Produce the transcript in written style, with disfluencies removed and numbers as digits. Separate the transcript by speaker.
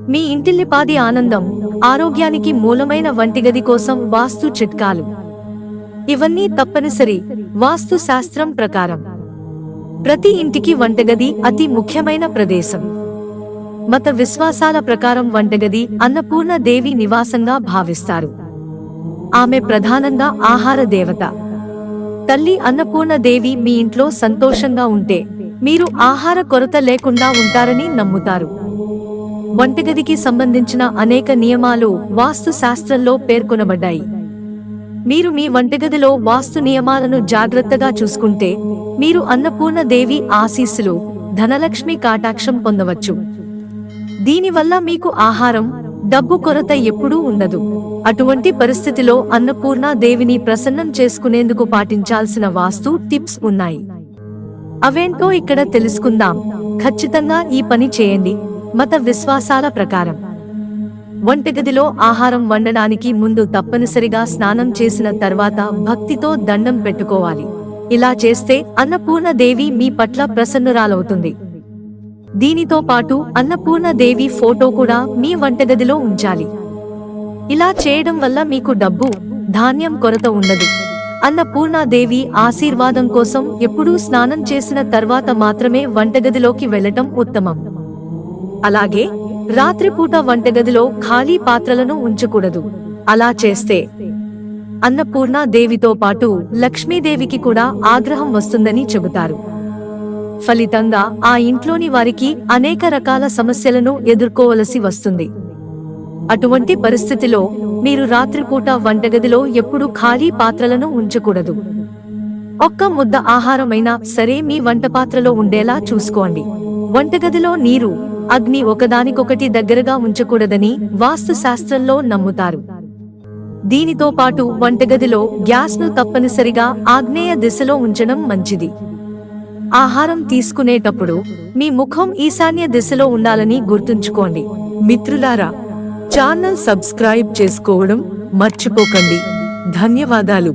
Speaker 1: మీ ఇంటిల్లిపాది ఆనందం, ఆరోగ్యానికి మూలమైన వంటిగది కోసం వాస్తు చిట్కాలు. ఇవన్నీ తప్పనిసరి వాస్తు శాస్త్రం ప్రకారం. ప్రతి ఇంటికి వంటగది అతి ముఖ్యమైన ప్రదేశం. మత విశ్వాసాల ప్రకారం వంటగది అన్నపూర్ణ దేవి నివాసంగా భావిస్తారు. ఆమె ప్రధానంగా ఆహార దేవత. తల్లి అన్నపూర్ణ దేవి మీ ఇంట్లో సంతోషంగా ఉంటే మీరు ఆహార కొరత లేకుండా ఉంటారని నమ్ముతారు. వంటగదికి సంబంధించిన అనేక నియమాలు వాస్తు శాస్త్రంలో పేర్కొనబడ్డాయి. మీరు మీ వంటగదిలో వాస్తు నియమాలను జాగ్రత్తగా చూసుకుంటే మీరు అన్నపూర్ణ దేవి ఆశీస్సులు, ధనలక్ష్మి కటాక్షం పొందవచ్చు. దీనివల్ల మీకు ఆహారం, డబ్బు కొరత ఎప్పుడూ ఉండదు. అటువంటి పరిస్థితిలో అన్నపూర్ణ దేవిని ప్రసన్నం చేసుకునేందుకు పాటించాల్సిన వాస్తు టిప్స్ ఉన్నాయి. అవేంటో ఇక్కడ తెలుసుకుందాం. ఖచ్చితంగా ఈ పని చేయండి. మత విశ్వాసాల ప్రకారం వంటగదిలో ఆహారం వండడానికి ముందు తప్పనిసరిగా స్నానం చేసిన తర్వాత భక్తితో దండం పెట్టుకోవాలి. ఇలా చేస్తే అన్నపూర్ణ దేవి మీ పట్ల ప్రసన్నురాలవుతుంది. దీనితో పాటు అన్నపూర్ణ దేవి ఫోటో కూడా మీ వంటగదిలో ఉంచాలి. ఇలా చేయడం వల్ల మీకు డబ్బు, ధాన్యం కొరత ఉండదు. అన్నపూర్ణాదేవి ఆశీర్వాదం కోసం ఎప్పుడూ స్నానం చేసిన తర్వాత మాత్రమే వంటగదిలోకి వెళ్లటం ఉత్తమం. అలాగే రాత్రిపూట వంటగదిలో ఖాళీ పాత్రలను ఉంచకూడదు. అలా చేస్తే అన్నపూర్ణ దేవితో పాటు లక్ష్మీదేవికి కూడా ఆగ్రహం వస్తుందని చెబుతారు. ఫలితంగా ఆ ఇంట్లోని వారికి అనేక రకాల సమస్యలను ఎదుర్కోవలసి వస్తుంది. అటువంటి పరిస్థితిలో మీరు రాత్రిపూట వంటగదిలో ఎప్పుడూ ఖాళీ పాత్రలను ఉంచకూడదు. ఒక్క ముద్ద ఆహారమైనా సరే మీ వంటపాత్రలో ఉండేలా చూసుకోండి. వంటగదిలో నీరు, అగ్ని ఒకదానికొకటి దగ్గరగా ఉంచకూడదని వాస్తు శాస్త్రంలో నమ్ముతారు. దీనితో పాటు వంటగదిలో గ్యాస్ను తప్పనిసరిగా ఆగ్నేయ దిశలో ఉంచడం మంచిది. ఆహారం తీసుకునేటప్పుడు మీ ముఖం ఈశాన్య దిశలో ఉండాలని గుర్తుంచుకోండి. మిత్రులారా, ఛానల్ సబ్స్క్రైబ్ చేసుకోవడం మర్చిపోకండి. ధన్యవాదాలు.